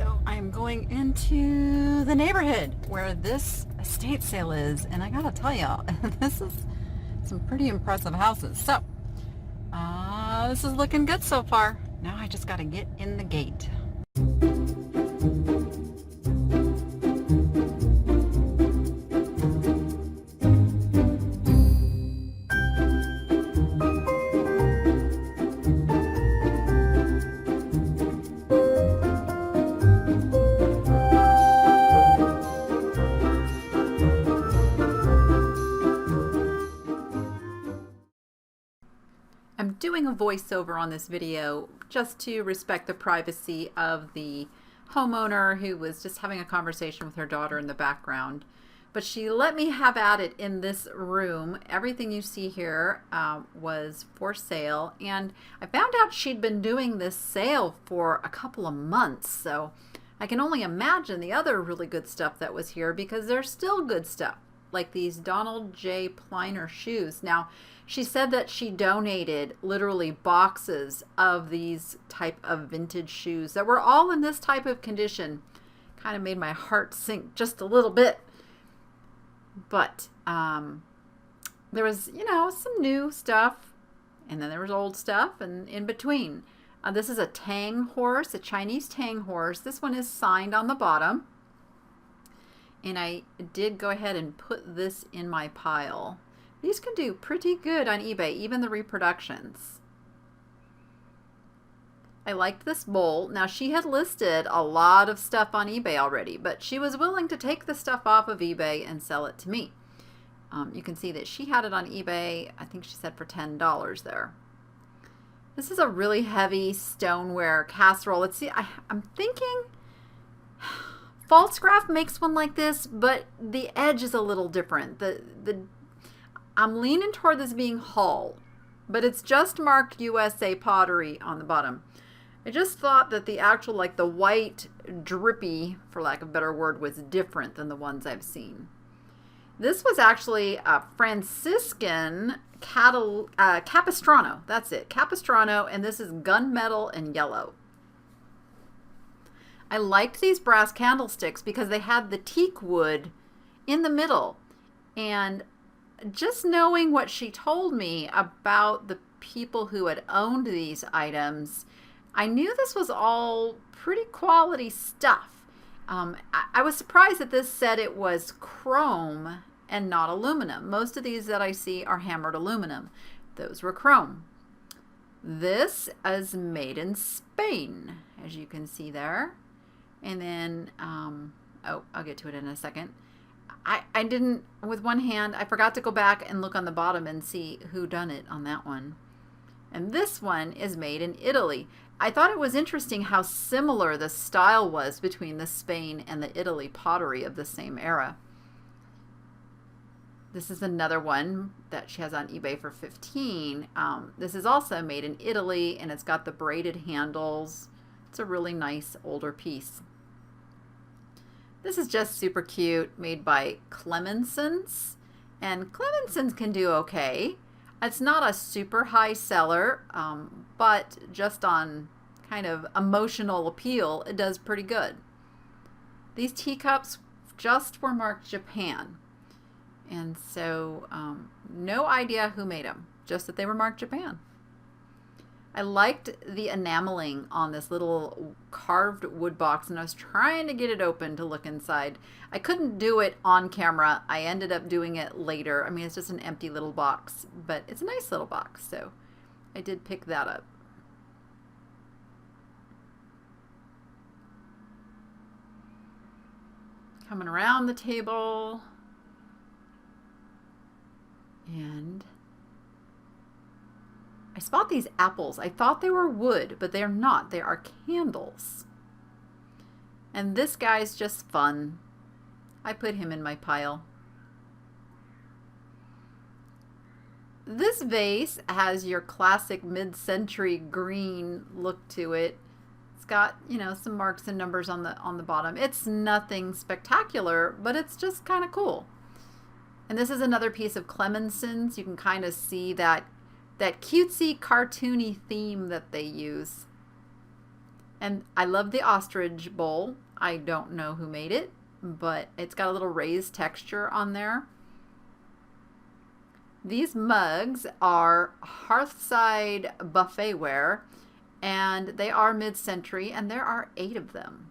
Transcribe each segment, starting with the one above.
So I'm going into the neighborhood where this estate sale is, and I gotta tell y'all, this is some pretty impressive houses. So, this is looking good so far. Now I just gotta get in the gate. I'm doing a voiceover on this video just to respect the privacy of the homeowner who was just having a conversation with her daughter in the background. But she let me have at it in this room. Everything you see here was for sale, and I found out she'd been doing this sale for a couple of months, so I can only imagine the other really good stuff that was here, because there's still good stuff, like these Donald J. Pliner shoes. Now, she said that she donated literally boxes of these type of vintage shoes that were all in this type of condition. Kind of made my heart sink just a little bit. But there was, some new stuff, and then there was old stuff, and in between. This is a Tang horse, a Chinese Tang horse. This one is signed on the bottom. And I did go ahead and put this in my pile. These can do pretty good on eBay, even the reproductions. I liked this bowl. Now, she had listed a lot of stuff on eBay already, but she was willing to take the stuff off of eBay and sell it to me. You can see that she had it on eBay, I think she said for $10 there. This is a really heavy stoneware casserole. Let's see, I'm thinking Falstaff makes one like this, but the edge is a little different. I'm leaning toward this being Hull, but it's just marked USA Pottery on the bottom. I just thought that the actual, like the white drippy, for lack of a better word, was different than the ones I've seen. This was actually a Franciscan Capistrano. That's it, Capistrano, and this is gunmetal and yellow. I liked these brass candlesticks because they had the teak wood in the middle, and just knowing what she told me about the people who had owned these items, I knew this was all pretty quality stuff. I was surprised that this said it was chrome and not aluminum. Most of these that I see are hammered aluminum. Those were chrome. This is made in Spain, as you can see there. And then, I'll get to it in a second. I didn't, with one hand, I forgot to go back and look on the bottom and see who done it on that one. And this one is made in Italy. I thought it was interesting how similar the style was between the Spain and the Italy pottery of the same era. This is another one that she has on eBay for $15. This is also made in Italy, and it's got the braided handles. It's a really nice older piece. This is just super cute, made by Clemenson's, and Clemenson's can do okay. It's not a super high seller, but just on kind of emotional appeal, it does pretty good. These teacups just were marked Japan, and so no idea who made them, just that they were marked Japan. I liked the enameling on this little carved wood box, and I was trying to get it open to look inside. I couldn't do it on camera. I ended up doing it later. I mean, it's just an empty little box, but it's a nice little box, so I did pick that up. Coming around the table, and I spot these apples. I thought they were wood, but they're not. They are candles. And this guy's just fun. I put him in my pile. This vase has your classic mid-century green look to it. It's got, some marks and numbers on the bottom. It's nothing spectacular, but it's just kind of cool. And this is another piece of Clemenson's. You can kind of see that cutesy, cartoony theme that they use. And I love the ostrich bowl. I don't know who made it, but it's got a little raised texture on there. These mugs are Hearthside buffetware, and they are mid-century, and there are 8 of them.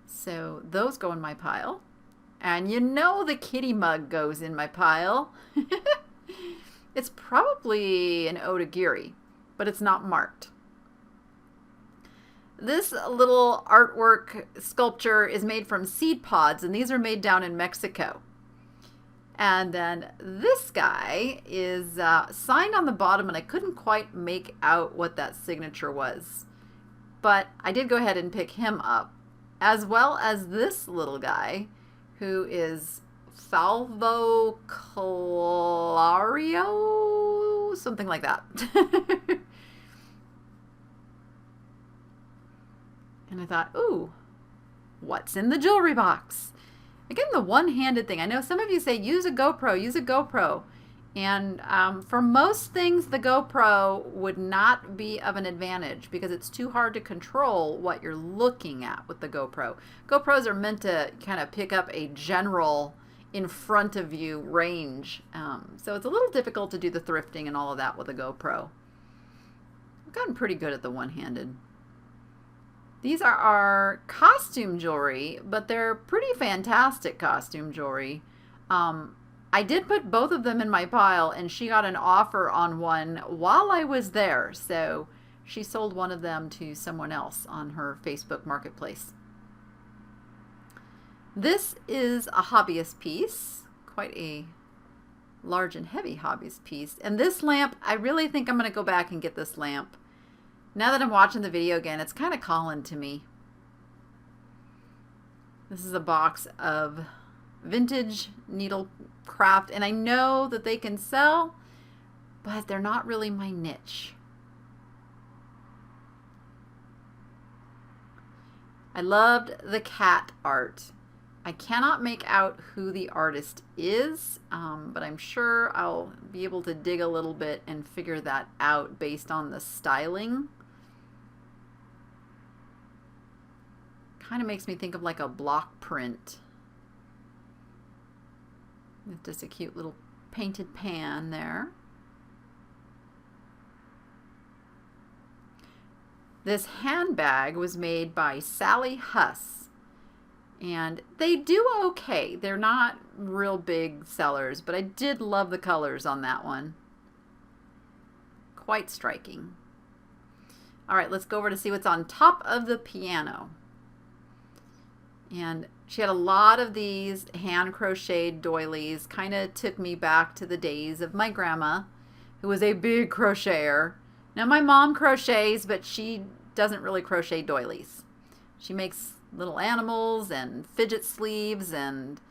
So those go in my pile. And you know the kitty mug goes in my pile. It's probably an otagiri, but it's not marked. This little artwork sculpture is made from seed pods, and these are made down in Mexico. And then this guy is signed on the bottom, and I couldn't quite make out what that signature was. But I did go ahead and pick him up, as well as this little guy, who is Salvo Clario, something like that. And I thought, ooh, what's in the jewelry box? Again, the one-handed thing. I know some of you say, use a GoPro, use a GoPro. And for most things, the GoPro would not be of an advantage because it's too hard to control what you're looking at with the GoPro. GoPros are meant to kind of pick up a general in front of you range. So it's a little difficult to do the thrifting and all of that with a GoPro. I've gotten pretty good at the one-handed. These are our costume jewelry, but they're pretty fantastic costume jewelry. I did put both of them in my pile, and she got an offer on one while I was there. So she sold one of them to someone else on her Facebook marketplace. This is a hobbyist piece, quite a large and heavy hobbyist piece. And this lamp, I really think I'm going to go back and get this lamp. Now that I'm watching the video again, it's kind of calling to me. This is a box of vintage needle craft, and I know that they can sell, but they're not really my niche. I loved the cat art. I cannot make out who the artist is, but I'm sure I'll be able to dig a little bit and figure that out based on the styling. Kind of makes me think of like a block print. With just a cute little painted pan there. This handbag was made by Sally Huss. And they do okay. They're not real big sellers, but I did love the colors on that one. Quite striking. All right, let's go over to see what's on top of the piano. And she had a lot of these hand crocheted doilies. Kind of took me back to the days of my grandma, who was a big crocheter. Now my mom crochets, but she doesn't really crochet doilies. She makes little animals and fidget sleeves and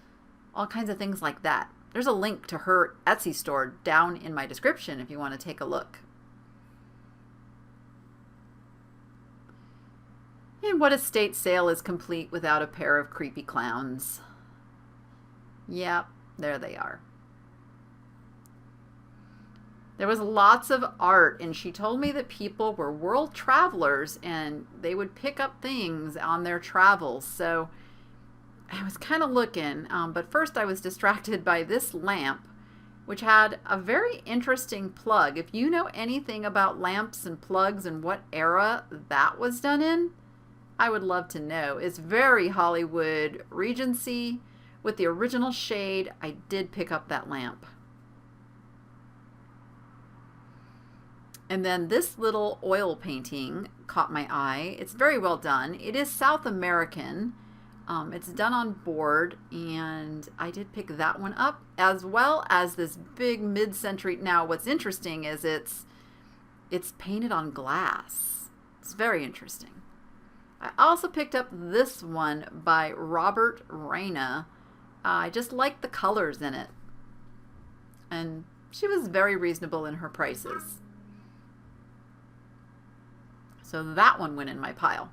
all kinds of things like that. There's a link to her Etsy store down in my description if you want to take a look. And what estate sale is complete without a pair of creepy clowns? Yep, there they are. There was lots of art, and she told me that people were world travelers and they would pick up things on their travels. So I was kind of looking, but first I was distracted by this lamp, which had a very interesting plug. If you know anything about lamps and plugs and what era that was done in, I would love to know. It's very Hollywood Regency with the original shade. I did pick up that lamp. And then this little oil painting caught my eye. It's very well done. It is South American. It's done on board, and I did pick that one up, as well as this big mid-century. Now, what's interesting is it's painted on glass. It's very interesting. I also picked up this one by Robert Reyna. I just liked the colors in it. And she was very reasonable in her prices. So that one went in my pile.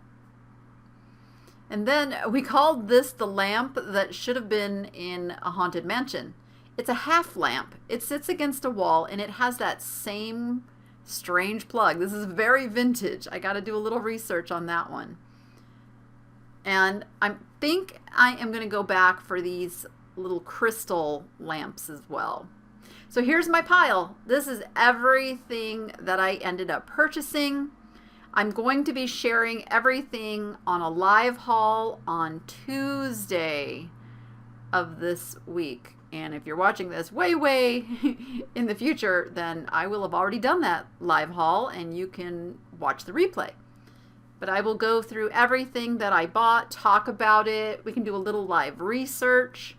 And then we called this the lamp that should have been in a haunted mansion. It's a half lamp. It sits against a wall, and it has that same strange plug. This is very vintage. I got to do a little research on that one. And I think I am going to go back for these little crystal lamps as well. So here's my pile. This is everything that I ended up purchasing. I'm going to be sharing everything on a live haul on Tuesday of this week. And if you're watching this way in the future, then I will have already done that live haul and you can watch the replay. But I will go through everything that I bought, talk about it. We can do a little live research,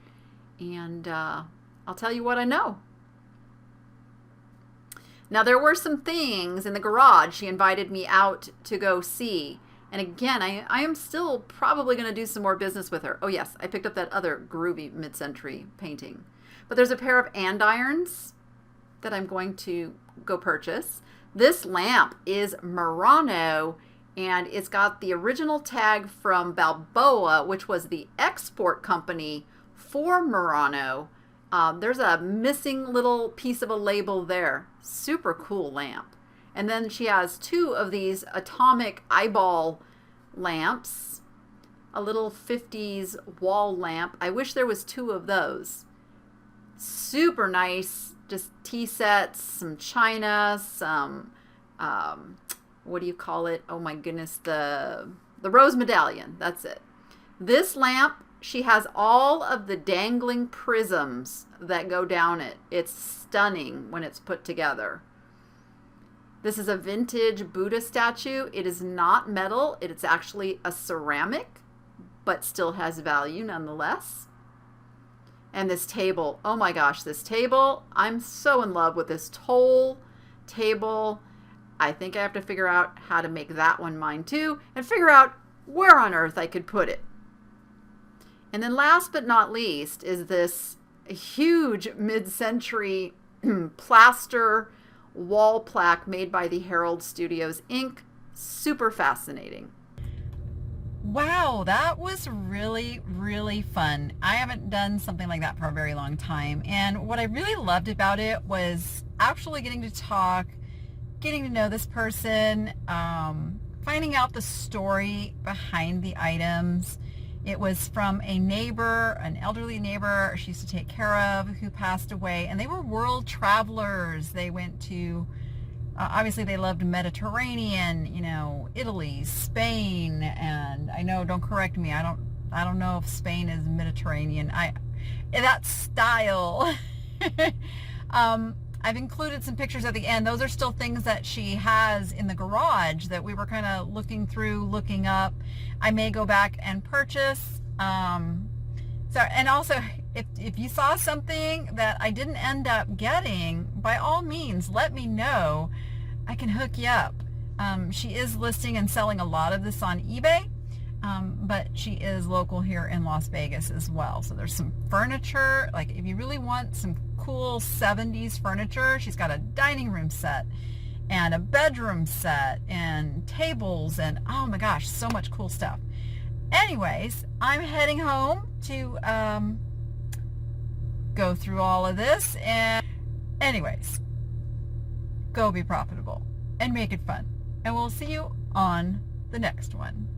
and I'll tell you what I know. Now, there were some things in the garage she invited me out to go see. And again, I am still probably going to do some more business with her. Oh yes, I picked up that other groovy mid-century painting. But there's a pair of andirons that I'm going to go purchase. This lamp is Murano, and it's got the original tag from Balboa, which was the export company for Murano. There's a missing little piece of a label there. Super cool lamp. And then she has two of these atomic eyeball lamps, a little 50s wall lamp. I wish there was two of those. Super nice, just tea sets, some china, some, what do you call it? Oh my goodness, the rose medallion, that's it. This lamp, she has all of the dangling prisms that go down it. It's stunning when it's put together. This is a vintage Buddha statue. It is not metal. It's actually a ceramic, but still has value nonetheless. And this table, oh my gosh, this table, I'm so in love with this toll table. I think I have to figure out how to make that one mine too, and figure out where on earth I could put it. And then last but not least is this huge mid-century plaster wall plaque made by the Herald Studios Inc. Super fascinating. Wow, that was really, really fun. I haven't done something like that for a very long time. And what I really loved about it was actually getting to talk, getting to know this person, finding out the story behind the items. It was from a neighbor, an elderly neighbor she used to take care of, who passed away. And they were world travelers. They went to, obviously they loved Mediterranean, you know, Italy, Spain, and I know, don't correct me, I don't know if Spain is Mediterranean. That style. I've included some pictures at the end. Those are still things that she has in the garage that we were kind of looking through, looking up. I may go back and purchase. And also, if you saw something that I didn't end up getting, by all means, let me know. I can hook you up. She is listing and selling a lot of this on eBay, but she is local here in Las Vegas as well. So there's some furniture. Like if you really want some cool 70s furniture, she's got a dining room set and a bedroom set and tables and oh my gosh, so much cool stuff. Anyways, I'm heading home to go through all of this, and anyways, go be profitable and make it fun. And we'll see you on the next one.